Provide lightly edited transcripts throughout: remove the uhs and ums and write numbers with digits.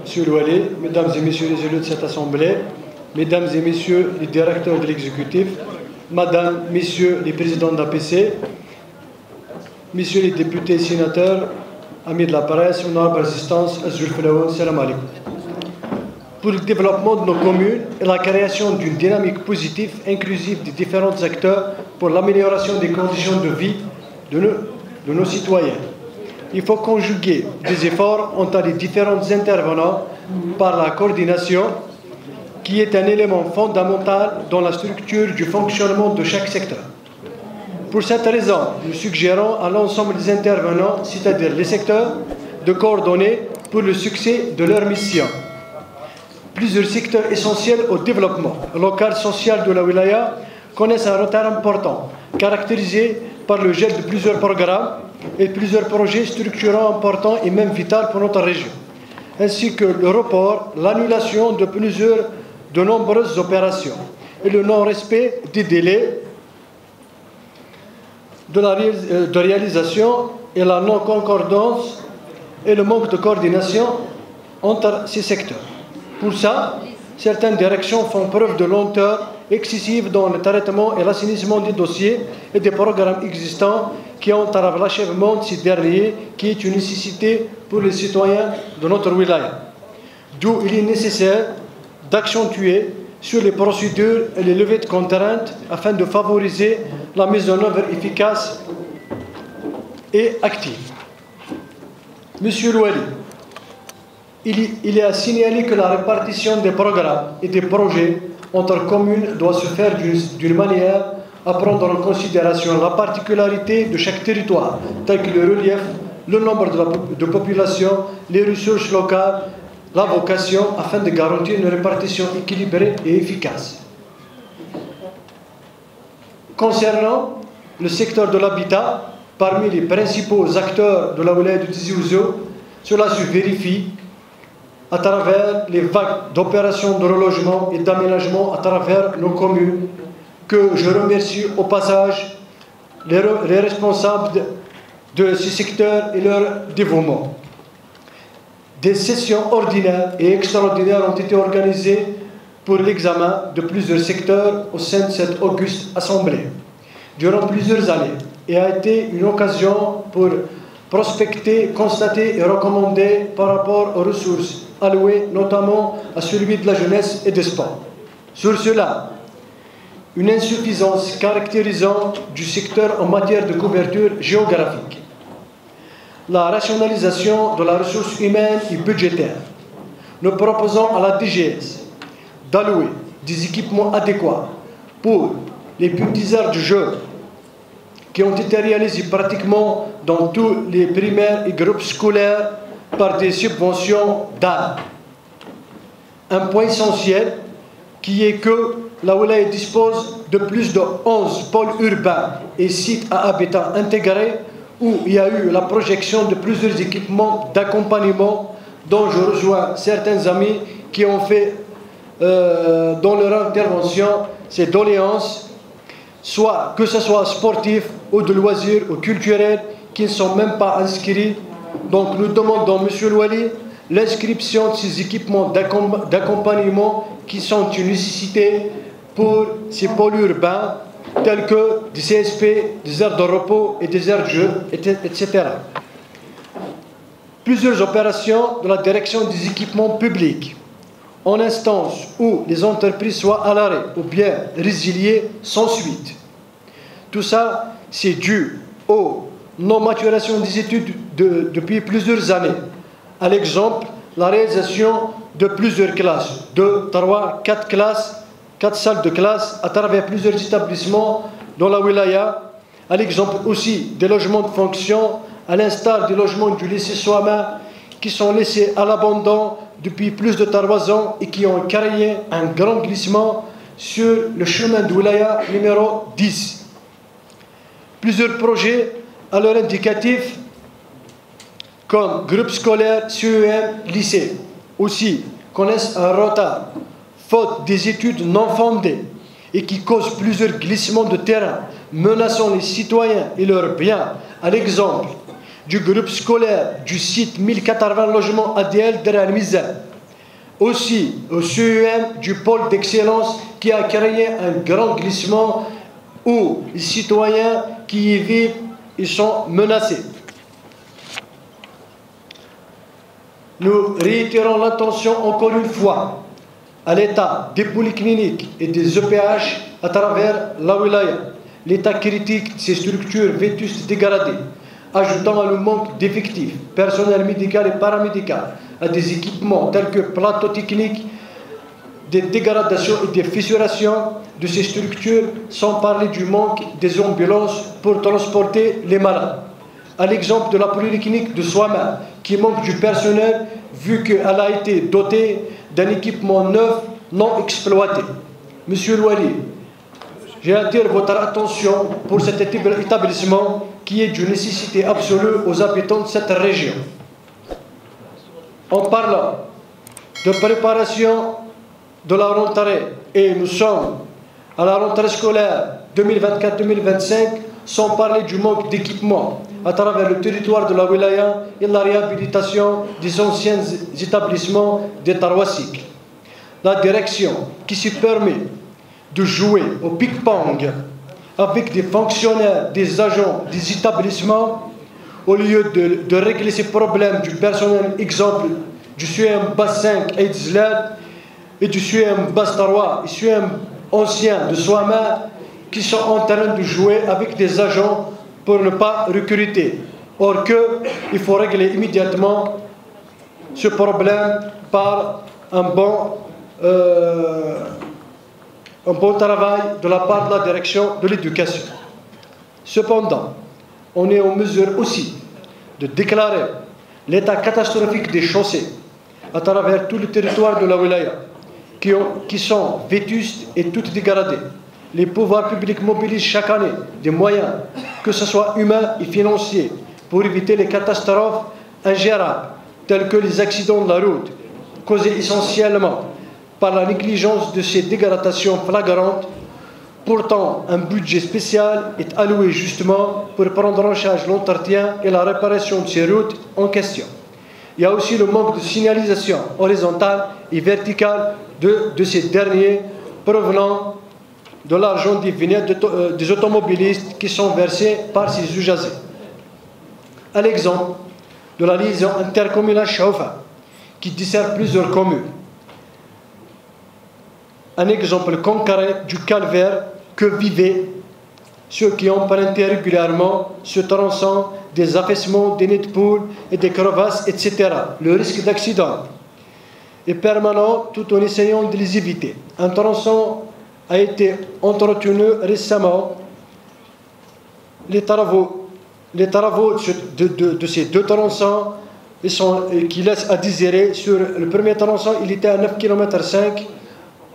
Monsieur Louali, Mesdames et Messieurs les élus de cette Assemblée, Mesdames et Messieurs les directeurs de l'exécutif, Madame, Messieurs les présidents d'APC, Messieurs les députés et sénateurs, amis de la presse, honorable assistance, salam alaikum. Pour le développement de nos communes et la création d'une dynamique positive, inclusive des différents acteurs pour l'amélioration des conditions de vie de nos citoyens. Il faut conjuguer des efforts entre les différents intervenants par la coordination, qui est un élément fondamental dans la structure du fonctionnement de chaque secteur. Pour cette raison, nous suggérons à l'ensemble des intervenants, c'est-à-dire les secteurs, de coordonner pour le succès de leur mission. Plusieurs secteurs essentiels au développement local social de la wilaya connaissent un retard important, caractérisé par le gel de plusieurs programmes et plusieurs projets structurants importants et même vitaux pour notre région, ainsi que le report, l'annulation de nombreuses opérations et le non-respect des délais de réalisation et la non-concordance et le manque de coordination entre ces secteurs. Pour ça, certaines directions font preuve de lenteur excessive dans le traitement et l'assainissement des dossiers et des programmes existants qui entravent l'achèvement de ces derniers, qui est une nécessité pour les citoyens de notre wilaya. D'où il est nécessaire d'accentuer sur les procédures et les levées de contraintes afin de favoriser la mise en œuvre efficace et active. Monsieur Louali, il est à signaler que la répartition des programmes et des projets entre communes doit se faire d'une manière à prendre en considération la particularité de chaque territoire, tel que le relief, le nombre de population, les ressources locales, la vocation, afin de garantir une répartition équilibrée et efficace. Concernant le secteur de l'habitat, parmi les principaux acteurs de la wilaya de Tizi Ouzou, cela se vérifie à travers les vagues d'opérations de relogement et d'aménagement à travers nos communes, que je remercie au passage les responsables de ce secteur et leur dévouement. Des sessions ordinaires et extraordinaires ont été organisées pour l'examen de plusieurs secteurs au sein de cette auguste assemblée durant plusieurs années et a été une occasion pour prospecter, constater et recommander par rapport aux ressources allouées, notamment à celui de la jeunesse et des sports. Sur cela, une insuffisance caractérisante du secteur en matière de couverture géographique, la rationalisation de la ressource humaine et budgétaire. Nous proposons à la DGS d'allouer des équipements adéquats pour les petits aires de jeu qui ont été réalisés pratiquement dans tous les primaires et groupes scolaires par des subventions d'armes. Un point essentiel qui est que la wilaya dispose de plus de 11 pôles urbains et sites à habitat intégrés où il y a eu la projection de plusieurs équipements d'accompagnement dont je rejoins certains amis qui ont fait dans leur intervention ces doléances, soit que ce soit sportif ou de loisirs ou culturels qui ne sont même pas inscrits. Donc nous demandons, Monsieur Louali, l'inscription de ces équipements d'accompagnement qui sont une nécessité pour ces pôles urbains tels que des CSP, des aires de repos et des aires de jeu, etc. Plusieurs opérations de la direction des équipements publics en instance où les entreprises soient à l'arrêt ou bien résiliées sans suite. Tout ça, c'est dû aux non-maturation des études depuis plusieurs années. À l'exemple, la réalisation de plusieurs classes, 2, 3, 4 classes, 4 salles de classe à travers plusieurs établissements dans la wilaya. À l'exemple aussi des logements de fonction, à l'instar des logements du lycée Souama, qui sont laissés à l'abandon depuis plus de 3 ans et qui ont créé un grand glissement sur le chemin de wilaya numéro 10. Plusieurs projets à leur indicatif, comme groupe scolaire, CEM, lycée, aussi connaissent un retard, faute des études non fondées et qui causent plusieurs glissements de terrain, menaçant les citoyens et leurs biens, à l'exemple du groupe scolaire du site 1080 logements ADL de la Misère, aussi au CEM du pôle d'excellence qui a créé un grand glissement où les citoyens qui y vivent ils sont menacés. Nous réitérons l'intention encore une fois à l'état des polycliniques et des EPH à travers la wilaya, l'état critique de ces structures vétustes dégradées, ajoutant à le manque d'effectifs, personnel médical et paramédical, à des équipements tels que plateaux techniques, des dégradations et des fissurations de ces structures, sans parler du manque des ambulances pour transporter les malades. À l'exemple de la polyclinique de Souama, qui manque du personnel vu qu'elle a été dotée d'un équipement neuf non exploité. Monsieur Louali, j'attire votre attention pour cet établissement qui est d'une nécessité absolue aux habitants de cette région. En parlant de préparation de la rentrée, et nous sommes à la rentrée scolaire 2024-2025, sans parler du manque d'équipement à travers le territoire de la wilaya et la réhabilitation des anciens établissements des Tarwassik. La direction qui se permet de jouer au ping-pong avec des fonctionnaires, des agents, des établissements, au lieu de régler ces problèmes du personnel, exemple du CUM Bas 5 et Zlad et du CUM Bas Tarwa et CUM ancien de Souama, qui sont en train de jouer avec des agents pour ne pas recruter. Or il faut régler immédiatement ce problème par un bon travail de la part de la direction de l'éducation. Cependant, on est en mesure aussi de déclarer l'état catastrophique des chaussées à travers tout le territoire de la wilaya, qui sont vétustes et toutes dégradées. Les pouvoirs publics mobilisent chaque année des moyens, que ce soit humains et financiers, pour éviter les catastrophes ingérables, telles que les accidents de la route, causés essentiellement par la négligence de ces dégradations flagrantes. Pourtant, un budget spécial est alloué justement pour prendre en charge l'entretien et la réparation de ces routes en question. Il y a aussi le manque de signalisation horizontale et verticale de ces derniers, provenant de l'argent des vignettes des automobilistes qui sont versés par ces usagers. À l'exemple de la liaison intercommunale Chaoufa, qui dessert plusieurs communes. Un exemple concret du calvaire que vivaient ceux qui empruntaient régulièrement ce tronçon, des affaissements, des nids de poules et des crevasses, etc. Le risque d'accident est permanent tout en essayant de les éviter. Un tronçon a été entretenu récemment. Les travaux de ces deux tronçons qui laissent à désirer. Sur le premier tronçon, il était à 9,5 km.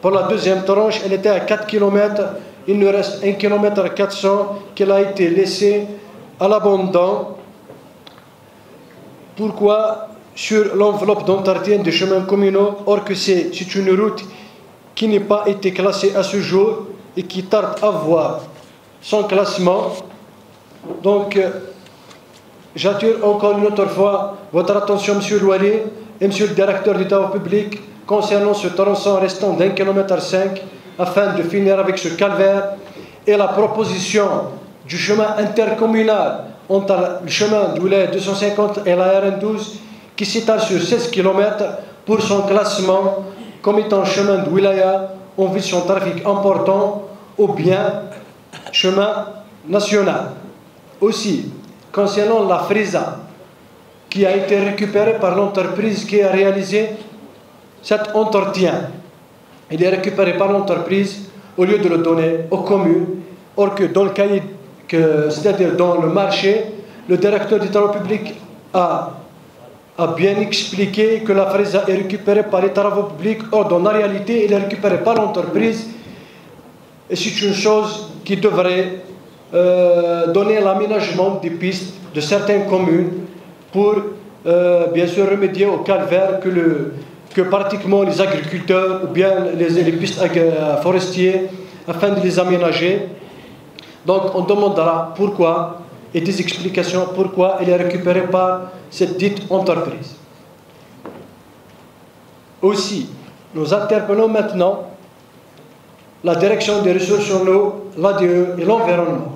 Pour la deuxième tranche, elle était à 4 km. Il nous reste 1,4 km qui a été laissé à l'abandon. Pourquoi sur l'enveloppe d'entretien des chemins communaux, or que c'est une route qui n'a pas été classée à ce jour et qui tarde à voir son classement. Donc, j'attire encore une autre fois votre attention, Monsieur Louali et Monsieur le directeur des travaux publics, concernant ce tronçon restant d'1,5 km, afin de finir avec ce calvaire et la proposition du chemin intercommunal entre le chemin de Wilaya 250 et la RN12 qui s'étale sur 16 km pour son classement comme étant chemin de Wilaya en vue de son trafic important ou bien chemin national. Aussi, concernant la Frisa qui a été récupérée par l'entreprise qui a réalisé cet entretien, il est récupéré par l'entreprise au lieu de le donner aux communes, or que dans le cahier, c'est-à-dire dans le marché, le directeur des travaux publics a bien expliqué que la Frisa est récupérée par les travaux publics, or dans la réalité, elle est récupérée par l'entreprise, et c'est une chose qui devrait donner l'aménagement des pistes de certaines communes pour bien sûr remédier au calvaire que pratiquement les agriculteurs ou bien les pistes forestiers afin de les aménager. Donc on demandera pourquoi et des explications pourquoi elle est récupérée par cette dite entreprise. Aussi, nous interpellons maintenant la direction des ressources en eau, l'ADE et l'environnement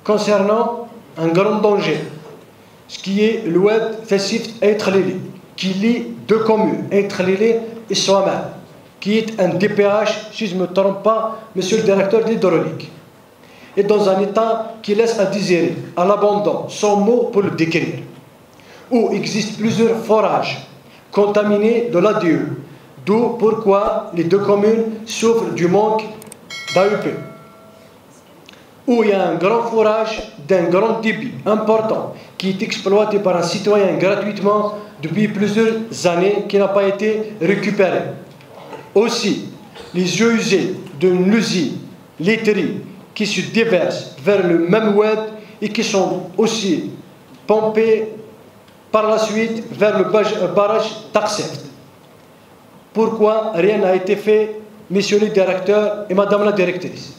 concernant un grand danger, ce qui est l'oued Fessif Eithlili, qui lie deux communes, Eithlili et Souaman, qui est un DPH, si je ne me trompe pas, monsieur le directeur de l'hydraulique, est dans un état qui laisse à désirer, à l'abandon, sans mots pour le décrire, où existent plusieurs forages contaminés de l'ADE, d'où pourquoi les deux communes souffrent du manque d'AEP, où il y a un grand forage d'un grand débit important qui est exploité par un citoyen gratuitement depuis plusieurs années qui n'a pas été récupéré. Aussi, les eaux usées d'une usine laiterie qui se déversent vers le même oued et qui sont aussi pompées par la suite vers le barrage Takseft. Pourquoi rien n'a été fait, messieurs les directeurs et madame la directrice?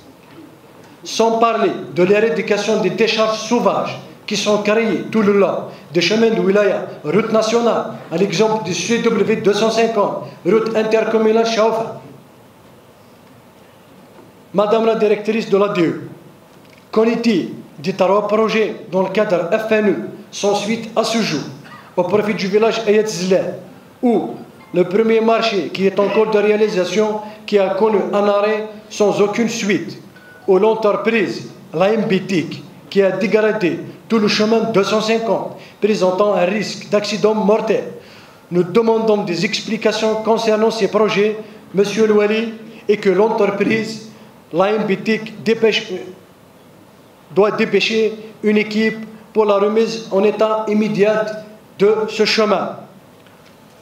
Sans parler de l'éradication des décharges sauvages qui sont créées tout le long des chemins de wilaya, route nationale, à l'exemple du CW 250, route intercommunale Chaoufa. Madame la directrice de l'ADE, qu'en est-il des 3 projets dans le cadre FNE sans suite à ce jour, au profit du village Ayat Zler, où le premier marché qui est en cours de réalisation, qui a connu un arrêt sans aucune suite, où l'entreprise, la MBTIC, qui a dégradé tout le chemin 250, présentant un risque d'accident mortel. Nous demandons des explications concernant ces projets, Monsieur le Wali, et que l'entreprise, la MBTIC, doit dépêcher une équipe pour la remise en état immédiat de ce chemin.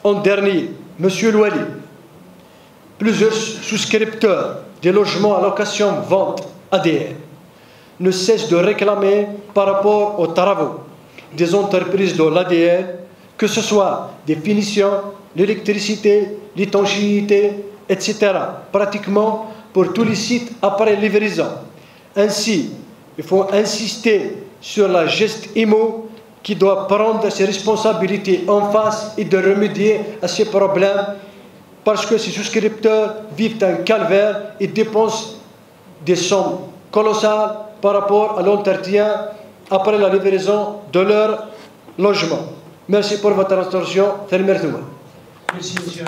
En dernier, Monsieur le Wali, plusieurs souscripteurs des logements à location-vente ADR ne cessent de réclamer par rapport aux travaux des entreprises de l'ADR, que ce soit des finitions, l'électricité, l'étanchéité, etc., pratiquement pour tous les sites après livraison. Ainsi, il faut insister sur la geste IMO qui doit prendre ses responsabilités en face et de remédier à ces problèmes parce que ces souscripteurs vivent un calvaire et dépensent des sommes colossales par rapport à l'entretien après la livraison de leur logement. Merci pour votre attention. Merci, monsieur.